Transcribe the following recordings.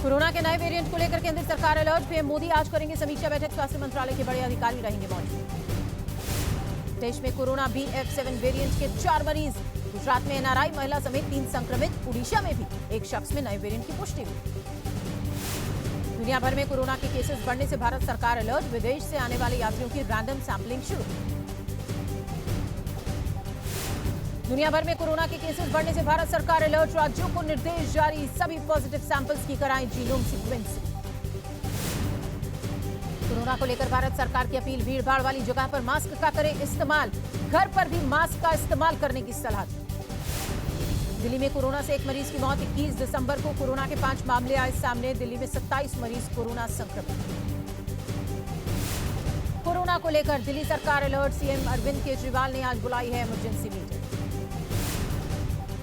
Corona के नए variant को लेकर केंद्र सरकार अलर्ट। पीएम मोदी आज करेंगे समीक्षा बैठक। स्वास्थ्य मंत्रालय के बड़े अधिकारी रहेंगे मौजूद। देश में कोरोना BF7 वेरिएंट के 4 मरीज। गुजरात में NRI महिला समेत 3 संक्रमित। उड़ीसा में भी एक शख्स में नए वेरिएंट की पुष्टि हुई। दुनिया भर में कोरोना के केसेस बढ़ने से भारत सरकार अलर्ट। विदेश से आने वाले यात्रियों की रैंडम सैंपलिंग शुरू। दुनिया भर में कोरोना के केसेस बढ़ने से भारत सरकार अलर्ट। राज्यों को निर्देश जारी। सभी पॉजिटिव सैंपल्स की कराएं जीनोम सीक्वेंसिंग। कोरोना को लेकर भारत सरकार की अपील। भीड़ भाड़ वाली जगह पर मास्क का करें इस्तेमाल। घर पर भी मास्क का इस्तेमाल करने की सलाह दी। दिल्ली में कोरोना से एक मरीज की मौत। 21 दिसंबर को कोरोना के 5 मामले आए सामने। दिल्ली में 27 मरीज कोरोना संक्रमित। कोरोना को लेकर दिल्ली सरकार अलर्ट। सीएम अरविंद केजरीवाल ने आज बुलाई है इमरजेंसी मीटिंग।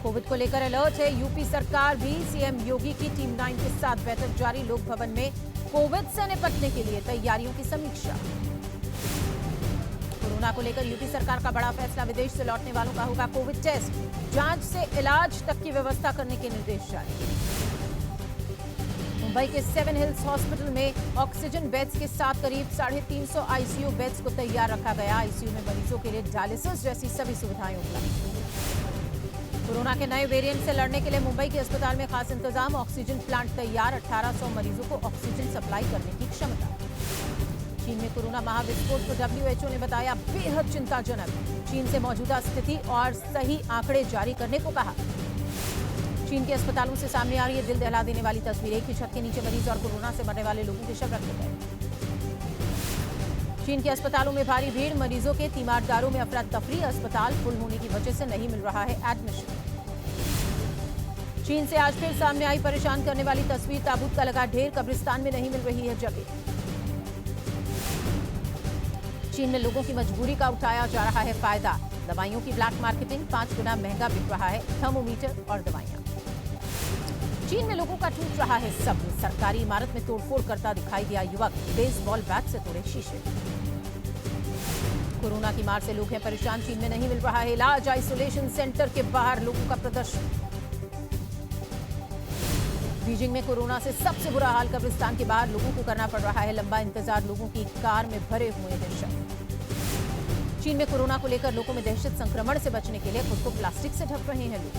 कोविड को लेकर अलर्ट है यूपी सरकार भी। सीएम योगी की टीम 9 के साथ बैठक जारी। लोक भवन में कोविड से निपटने के लिए तैयारियों की समीक्षा। कोरोना को लेकर यूपी सरकार का बड़ा फैसला। विदेश से लौटने वालों का होगा कोविड टेस्ट। जांच से इलाज तक की व्यवस्था करने के निर्देश जारी। मुंबई के 7 हिल्स हॉस्पिटल में ऑक्सीजन बेड्स के साथ करीब 350 आईसीयू बेड्स को तैयार रखा गया। आईसीयू में मरीजों के लिए डायलिसिस जैसी सभी सुविधाएं उपलब्ध। कोरोना के नए वेरिएंट से लड़ने के लिए मुंबई के अस्पताल में खास इंतजाम। ऑक्सीजन प्लांट तैयार। 1800 मरीजों को ऑक्सीजन सप्लाई करने की क्षमता। चीन में कोरोना महाविस्फोट को WHO ने बताया बेहद चिंताजनक। चीन से मौजूदा स्थिति और सही आंकड़े जारी करने को कहा। चीन के अस्पतालों से सामने आ रही है दिल दहला देने वाली तस्वीर। एक ही छत के नीचे मरीज और कोरोना से मरने वाले लोगों के शव रखे गए। चीन के अस्पतालों में भारी भीड़। मरीजों के तीमारदारों में अफरा तफरी। अस्पताल फुल होने की वजह से नहीं मिल रहा है एडमिशन। चीन से आज फिर सामने आई परेशान करने वाली तस्वीर। ताबूत का लगा ढेर। कब्रिस्तान में नहीं मिल रही है जगह। चीन में लोगों की मजबूरी का उठाया जा रहा है फायदा। दवाइयों की ब्लैक मार्केटिंग। 5 गुना महंगा बिक रहा है थर्मोमीटर और दवाइयां। चीन में लोगों का टूट रहा है सब्र। सरकारी इमारत में तोड़फोड़ करता दिखाई दिया युवक। बेसबॉल बैट से तोड़े शीशे। कोरोना की मार से लोग हैं परेशान। चीन में नहीं मिल रहा है इलाज। आइसोलेशन सेंटर के बाहर लोगों का प्रदर्शन। बीजिंग में कोरोना से सबसे बुरा हाल। कब्रिस्तान के बाहर लोगों को करना पड़ रहा है लंबा इंतजार। लोगों की कार में भरे हुए हैं शव। चीन में कोरोना को लेकर लोगों में दहशत। संक्रमण से बचने के लिए खुद को प्लास्टिक से ढक रहे हैं लोग।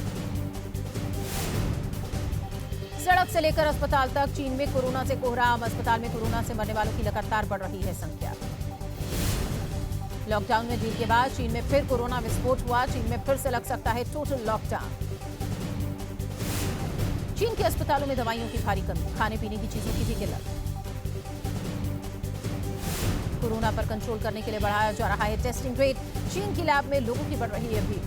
सड़क से लेकर अस्पताल तक चीन में कोरोना से कोहराम। अस्पताल में कोरोना से मरने वालों की लगातार बढ़ रही है संख्या। लॉकडाउन में ढील के बाद चीन में फिर कोरोना विस्फोट हुआ। चीन में फिर से लग सकता है टोटल लॉकडाउन। चीन के अस्पतालों में दवाइयों की भारी कमी। खाने पीने की चीजों की भी किल्लत। कोरोना पर कंट्रोल करने के लिए बढ़ाया जा रहा है टेस्टिंग रेट। चीन की लैब में लोगों की बढ़ रही है भीड़।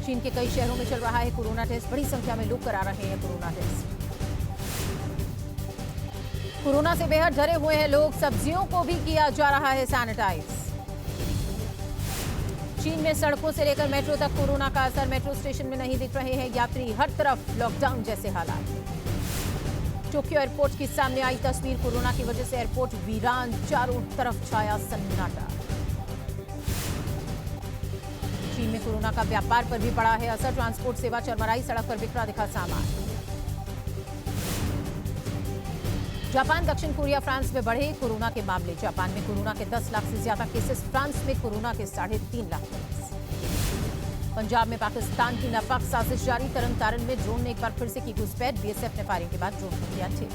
चीन के कई शहरों में चल रहा है कोरोना टेस्ट। बड़ी संख्या में लोग करा रहे हैं कोरोना टेस्ट। कोरोना से बेहद डरे हुए हैं लोग। सब्जियों को भी किया जा रहा है सैनिटाइज। चीन में सड़कों से लेकर मेट्रो तक कोरोना का असर। मेट्रो स्टेशन में नहीं दिख रहे हैं यात्री। हर तरफ लॉकडाउन जैसे हालात। टोक्यो एयरपोर्ट की सामने आई तस्वीर। कोरोना की वजह से एयरपोर्ट वीरान। चारों तरफ छाया सन्नाटा। चीन में कोरोना का व्यापार पर भी पड़ा है असर। ट्रांसपोर्ट सेवा चरमराई। सड़क पर बिखरा दिखा सामान। जापान, दक्षिण कोरिया, फ्रांस में बढ़े कोरोना के मामले। जापान में कोरोना के 10 लाख से ज्यादा केसेस। फ्रांस में कोरोना के 3.5 लाख केस। पंजाब में पाकिस्तान की नापाक साजिश जारी। तरन तारण में ड्रोन ने एक बार फिर से की घुसपैठ। बीएसएफ ने फायरिंग के बाद ड्रोन को किया ठीक।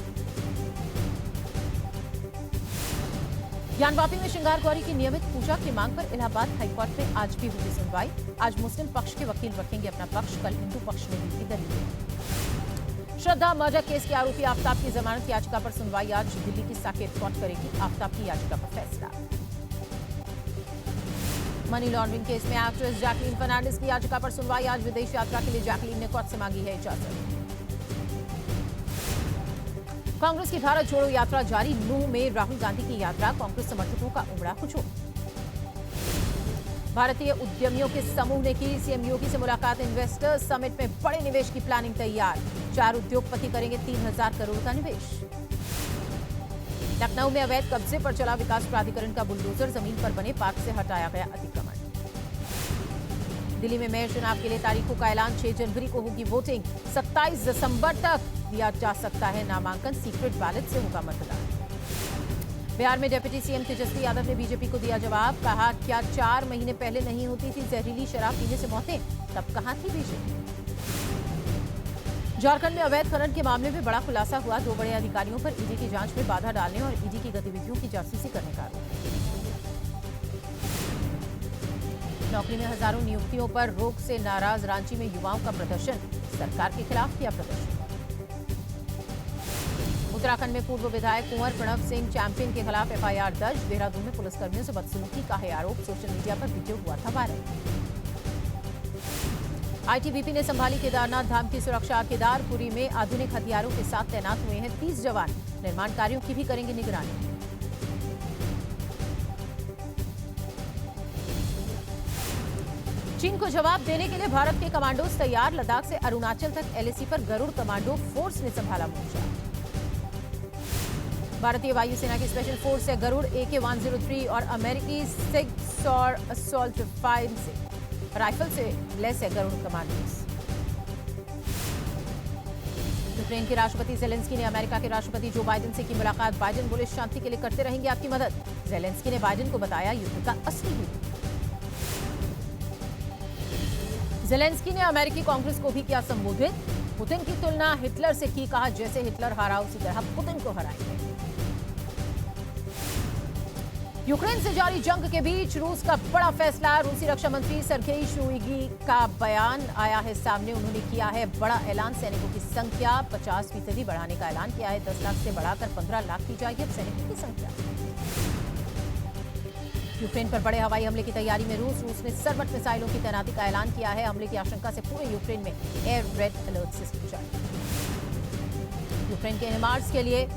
ज्ञानवापी में श्रृंगार गौरी की नियमित पूजा की मांग पर इलाहाबाद हाईकोर्ट में आज भी होगी सुनवाई। आज मुस्लिम पक्ष के वकील रखेंगे अपना पक्ष। कल हिंदू पक्ष ने दी थी दलील। श्रद्धा मर्डर केस के आरोपी आफ्ताब की जमानत याचिका पर सुनवाई आज दिल्ली की साकेत कोर्ट करेगी। आफ्ताब की याचिका पर फैसला। मनी लॉन्ड्रिंग केस में एक्ट्रेस जैकलीन फर्नांडिस की याचिका पर सुनवाई आज। विदेश यात्रा के लिए जैकलीन ने कोर्ट से मांगी है इजाजत। कांग्रेस की भारत जोड़ो यात्रा जारी। नूह में राहुल गांधी की यात्रा। कांग्रेस समर्थकों का उमड़ा हुजूम। भारतीय उद्यमियों के समूह ने की सीएम योगी से मुलाकात। इन्वेस्टर्स समिट में बड़े निवेश की प्लानिंग तैयार। 4 उद्योगपति करेंगे 3000 करोड़ का निवेश। लखनऊ में अवैध कब्जे पर चला विकास प्राधिकरण का बुलडोजर। जमीन पर बने पार्क से हटाया गया अतिक्रमण। दिल्ली में मेयर चुनाव के लिए तारीखों का ऐलान। 6 जनवरी को होगी वोटिंग। 27 दिसंबर तक दिया जा सकता है नामांकन। सीक्रेट बैलेट से होगा मतदान। बिहार में डिप्टी सीएम तेजस्वी यादव ने बीजेपी को दिया जवाब। कहा, क्या 4 महीने पहले नहीं होती थी जहरीली शराब पीने से मौतें, तब कहां थी बीजेपी। झारखंड में अवैध खनन के मामले में बड़ा खुलासा हुआ। 2 बड़े अधिकारियों पर ईडी की जांच में बाधा डालने और ईडी की गतिविधियों की जासूसी करने का आरोप। नौकरी में हजारों नियुक्तियों पर रोक से नाराज रांची में युवाओं का प्रदर्शन। सरकार के खिलाफ किया प्रदर्शन। उत्तराखंड में पूर्व विधायक कुंवर प्रणव सिंह चैंपियन के खिलाफ एफआईआर दर्ज। देहरादून में पुलिसकर्मियों से बदसलूकी का है आरोप। सोशल मीडिया पर वीडियो हुआ था वायरल। आईटीबीपी ने संभाली केदारनाथ धाम की सुरक्षा। केदारपुरी में आधुनिक हथियारों के साथ तैनात हुए हैं 30 जवान। निर्माण कार्यों की भी करेंगे निगरानी। चीन को जवाब देने के लिए भारत के कमांडोज तैयार। लद्दाख से अरुणाचल तक एलएसी पर गरुड़ कमांडो फोर्स ने संभाला मोर्चा। भारतीय वायुसेना की स्पेशल फोर्स है गरुड़ AK-103 और अमेरिकी सिगसॉर असॉल्ट राइफल से लेस है गरुड़ कमांडोज। यूक्रेन के राष्ट्रपति जेलेंस्की ने अमेरिका के राष्ट्रपति जो बाइडेन से की मुलाकात। बाइडेन बोले, शांति के लिए करते रहेंगे आपकी मदद। जेलेंस्की ने बाइडेन को बताया युद्ध का असली हीरो। जेलेंस्की ने अमेरिकी कांग्रेस को भी किया संबोधित। पुतिन की तुलना हिटलर से की। कहा, जैसे हिटलर हारा उसी तरह पुतिन को हराएंगे। यूक्रेन से जारी जंग के बीच रूस का बड़ा फैसला। रूसी रक्षा मंत्री सर्गेई शोइगी का बयान आया है सामने। उन्होंने किया है बड़ा ऐलान। सैनिकों की संख्या 50% बढ़ाने का ऐलान किया है। 10 लाख से बढ़ाकर 15 लाख की जाएगी अब सैनिकों की संख्या। यूक्रेन पर बड़े हवाई हमले की तैयारी में रूस ने सर्वट मिसाइलों की तैनाती का ऐलान किया है। हमले की आशंका से पूरे यूक्रेन में एयर रेड अलर्ट सिस्टम जारी। यूक्रेन के एनएमआरस के लिए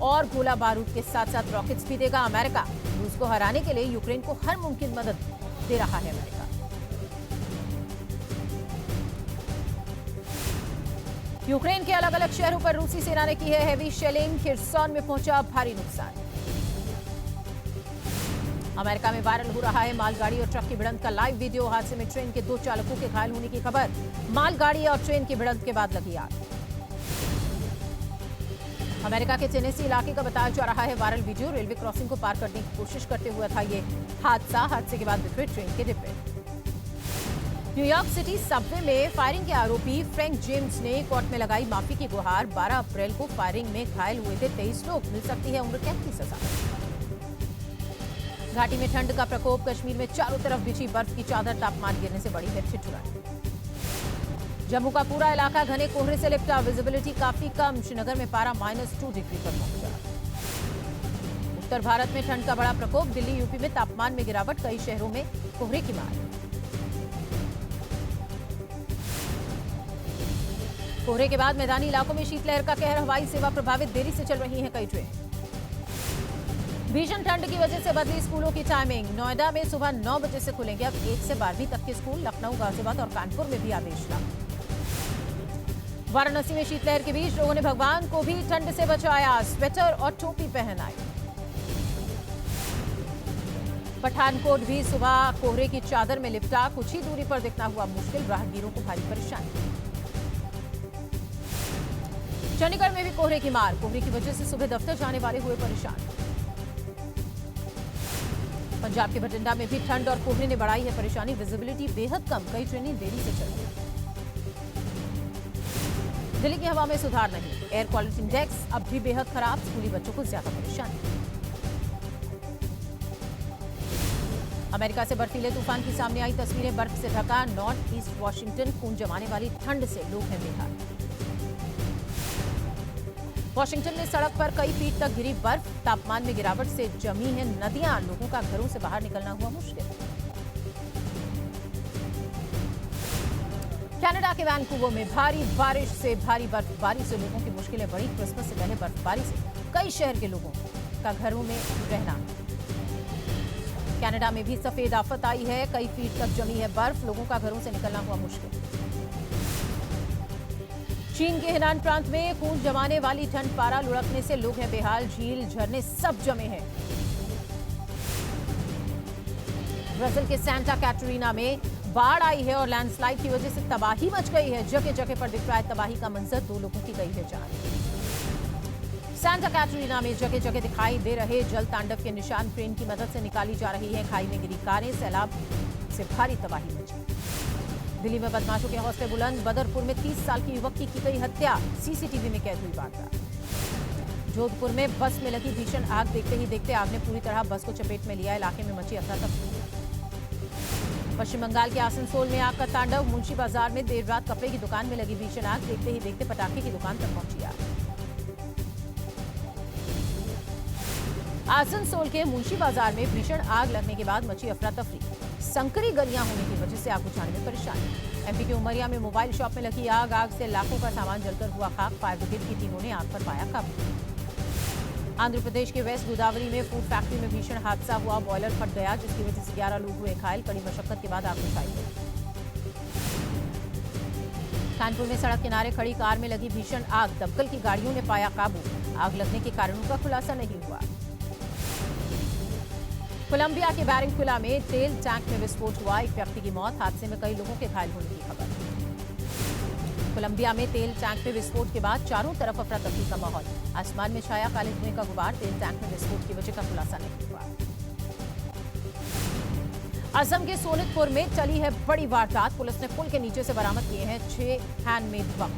और गोला बारूद के साथ साथ रॉकेट्स भी देगा अमेरिका। रूस को हराने के लिए यूक्रेन को हर मुमकिन मदद दे रहा है अमेरिका। यूक्रेन के अलग अलग शहरों पर रूसी सेना ने की है हेवी शेलिंग। खिर्सोन में पहुंचा भारी नुकसान। अमेरिका में वायरल हो रहा है मालगाड़ी और ट्रक की भिड़ंत का लाइव वीडियो। हादसे में ट्रेन के 2 चालकों के घायल होने की खबर। मालगाड़ी और ट्रेन की भिड़ंत के बाद लगी आग। अमेरिका के टेनेसी इलाके का बताया जा रहा है वायरल वीडियो। रेलवे क्रॉसिंग को पार करने की कोशिश करते हुए था ये हादसा। हादसे के बाद बिखरे ट्रेन के डिब्बे। न्यूयॉर्क सिटी सबवे में फायरिंग के आरोपी फ्रैंक जेम्स ने कोर्ट में लगाई माफी की गुहार। 12 अप्रैल को फायरिंग में घायल हुए थे 23 लोग। मिल सकती है उम्र कैद की सजा। घाटी में ठंड का प्रकोप। कश्मीर में चारों तरफ बिछी बर्फ की चादर। तापमान गिरने से बड़ी है ठिठुरन। जम्मू का पूरा इलाका घने कोहरे से लिपटा। विजिबिलिटी काफी कम। श्रीनगर में पारा -2 डिग्री पर पहुंचा। उत्तर भारत में ठंड का बड़ा प्रकोप। दिल्ली यूपी में तापमान में गिरावट। कई शहरों में कोहरे की मार। कोहरे के बाद मैदानी इलाकों में शीतलहर का कहर। हवाई सेवा प्रभावित। देरी से चल रही हैं कई ट्रेन। भीषण ठंड की वजह से बदली स्कूलों की टाइमिंग। नोएडा में सुबह 9 बजे से खुलेंगे अब 1 से 12वीं तक के स्कूल। लखनऊ, गाजियाबाद और कानपुर में भी आदेश लागू। वाराणसी में शीतलहर के बीच लोगों ने भगवान को भी ठंड से बचाया। स्वेटर और टोपी पहनाई। पठानकोट भी सुबह कोहरे की चादर में लिपटा। कुछ ही दूरी पर दिखना हुआ मुश्किल। राहगीरों को भारी परेशानी। चंडीगढ़ में भी कोहरे की मार। कोहरे की वजह से सुबह दफ्तर जाने वाले हुए परेशान। पंजाब के बठिंडा में भी ठंड और कोहरे ने बढ़ाई है परेशानी। विजिबिलिटी बेहद कम। कई ट्रेनें देरी से चल रही। दिल्ली की हवा में सुधार नहीं। एयर क्वालिटी इंडेक्स अब भी बेहद खराब। स्कूली बच्चों को ज्यादा परेशानी। अमेरिका से बर्फीले तूफान की सामने आई तस्वीरें। बर्फ से ढका नॉर्थ ईस्ट वॉशिंगटन। खून जमाने वाली ठंड से लोग हैं बेहाल। वॉशिंगटन में सड़क पर कई फीट तक गिरी बर्फ। तापमान में गिरावट से जमी है नदियां। लोगों का घरों से बाहर निकलना हुआ मुश्किल। कनाडा के वैंकूवर में भारी बारिश से भारी बर्फबारी से लोगों की मुश्किलें बढ़ी। क्रिसमस से पहले बर्फबारी से कई शहर के लोगों का घरों में रहना। कनाडा में भी सफेद आफत आई है। कई फीट तक जमी है बर्फ। लोगों का घरों से निकलना हुआ मुश्किल। चीन के हेनान प्रांत में खून जमाने वाली ठंड। पारा लुढ़कने से लोग हैं बेहाल। झील झरने सब जमे हैं। ब्राजील के सांता कैटरीना में बाढ़ आई है और लैंडस्लाइड की वजह से तबाही मच गई है। जगह जगह पर दिख रहा है तबाही का मंजर, 2 लोगों की गई है जान। सांता कैटरीना में जगह जगह दिखाई दे रहे जल तांडव के निशान क्रेन की मदद से निकाली जा रही है। खाई में गिरी कारें, सैलाब से भारी तबाही मची। दिल्ली में बदमाशों के हौसले बुलंद, बदरपुर में 30 साल की युवक की गई हत्या, सीसीटीवी में कैद हुई वारदात। जोधपुर में बस में लगी भीषण आग, देखते ही देखते आग ने पूरी तरह बस को चपेट में लिया। इलाके में मची अफरा-तफरी। पश्चिम बंगाल के आसनसोल में आग का तांडव, मुंशी बाजार में देर रात कपड़े की दुकान में लगी भीषण आग, देखते ही देखते पटाखे की दुकान तक पहुंची आग। आसनसोल के मुंशी बाजार में भीषण आग लगने के बाद मची अफरा तफरी। संकरी गलियां होने की वजह से आग बुझाने में परेशानी। एमपी के उमरिया में मोबाइल शॉप में लगी आग से लाखों का सामान जलकर हुआ खाक। फायर ब्रिगेड की टीमों ने आग पर पाया काबू। आंध्र प्रदेश के वेस्ट गोदावरी में फूड फैक्ट्री में भीषण हादसा हुआ, बॉयलर फट गया जिसकी वजह से 11 लोग हुए घायल। कड़ी मशक्कत के बाद आग बुझाई गई। कानपुर में सड़क किनारे खड़ी कार में लगी भीषण आग, दमकल की गाड़ियों ने पाया काबू। आग लगने के कारणों का खुलासा नहीं हुआ। कोलंबिया के बैरिंगकुला में तेल टैंक में विस्फोट हुआ, एक व्यक्ति की मौत, हादसे में कई लोगों के घायल होने की खबर। कोलंबिया में तेल टैंक में विस्फोट के बाद चारों तरफ अफरा तफरी का माहौल। आसमान में छाया काले धुएं का गुबार, तेल टैंक में विस्फोट की वजह का खुलासा नहीं हुआ। असम के सोनितपुर में चली है बड़ी वारदात, पुलिस ने पुल के नीचे से बरामद किए हैं 6 हैंडमेड बम।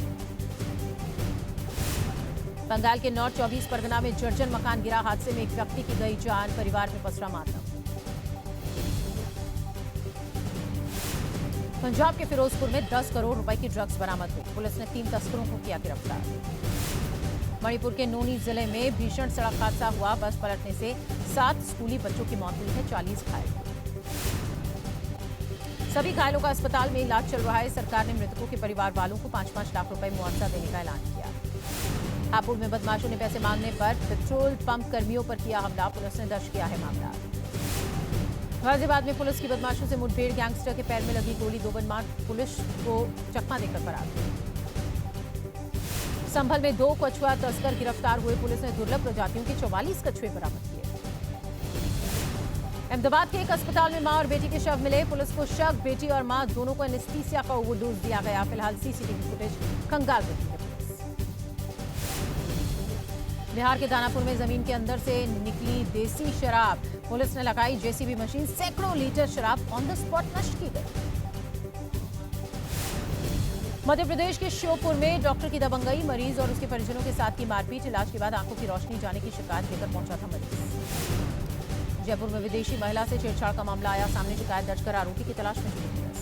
बंगाल के नॉर्थ 24 परगना में जर्जर मकान गिरा, हादसे में एक व्यक्ति की गई जान, परिवार में पसरा मातम। पंजाब के फिरोजपुर में 10 करोड़ रुपए की ड्रग्स बरामद हुई, पुलिस ने 3 तस्करों को किया गिरफ्तार। मणिपुर के नोनी जिले में भीषण सड़क हादसा हुआ, बस पलटने से 7 स्कूली बच्चों की मौत हुई है, 40 घायल हुए। सभी घायलों का अस्पताल में इलाज चल रहा है। सरकार ने मृतकों के परिवार वालों को 5-5 लाख रुपए मुआवजा देने का ऐलान किया। हापुड़ में बदमाशों ने पैसे मांगने पर पेट्रोल पंप कर्मियों पर किया हमला, पुलिस ने दर्ज किया है मामला। गाजियाबाद में पुलिस की बदमाशों से मुठभेड़, गैंगस्टर के पैर में लगी गोली, 2 बदमाश पुलिस को चकमा देकर फरार हुए। संभल में 2 कछुआ तस्कर गिरफ्तार हुए, पुलिस ने दुर्लभ प्रजातियों के 44 कछुए बरामद किए। अहमदाबाद के एक अस्पताल में मां और बेटी के शव मिले, पुलिस को शक, बेटी और मां दोनों को एनेस्थीसिया का ओवरडोज दिया गया। फिलहाल सीसीटीवी फुटेज खंगाल रही है पुलिस। बिहार के दानापुर में जमीन के अंदर से निकली देसी शराब, पुलिस ने लगाई जेसीबी मशीन, सैकड़ों लीटर शराब ऑन द स्पॉट नष्ट की गई। मध्य प्रदेश के श्योपुर में डॉक्टर की दबंगई, मरीज और उसके परिजनों के साथ की मारपीट, इलाज के बाद आंखों की रोशनी जाने की शिकायत लेकर पहुंचा था मरीज। जयपुर में विदेशी महिला से छेड़छाड़ का मामला आया सामने, शिकायत दर्ज कर आरोपी की तलाश में जुटी पुलिस।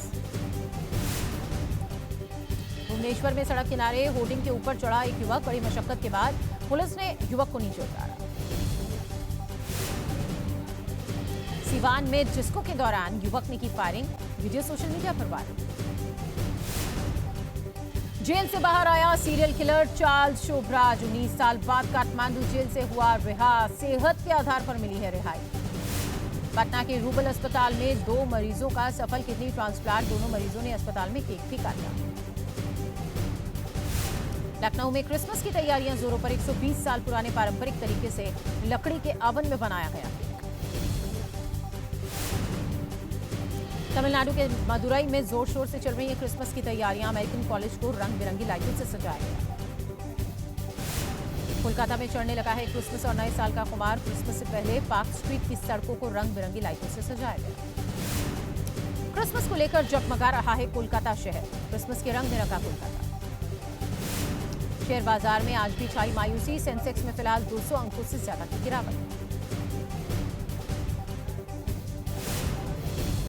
भुवनेश्वर में सड़क किनारे होर्डिंग के ऊपर चढ़ा एक युवक, बड़ी मशक्कत के बाद पुलिस ने युवक को नीचे उतारा। सिवान में डिस्को के दौरान युवक ने की फायरिंग, वीडियो सोशल मीडिया पर वायरल। जेल से बाहर आया सीरियल किलर चार्ल्स शोभराज, 19 साल बाद काठमांडू जेल से हुआ रिहा, सेहत के आधार पर मिली है रिहाई। पटना के रूबल अस्पताल में 2 मरीजों का सफल किडनी ट्रांसप्लांट, दोनों मरीजों ने अस्पताल में केक भी काटा। लखनऊ में क्रिसमस की तैयारियां जोरों पर, 120 साल पुराने पारंपरिक तरीके से लकड़ी के ओवन में बनाया गया केक। तमिलनाडु के मदुरई में जोर शोर से चल रही है क्रिसमस की तैयारियां, अमेरिकन कॉलेज को रंग बिरंगी लाइटों से सजाया गया। कोलकाता में चढ़ने लगा है क्रिसमस और नए साल का खुमार, क्रिसमस से पहले पार्क स्ट्रीट की सड़कों को रंग बिरंगी लाइटों से सजाया गया। क्रिसमस को लेकर जगमगा रहा है कोलकाता शहर, क्रिसमस के रंग में रंगा कोलकाता। शेयर बाजार में आज भी छाई मायूसी, सेंसेक्स में फिलहाल 200 अंकों से ज्यादा की गिरावट।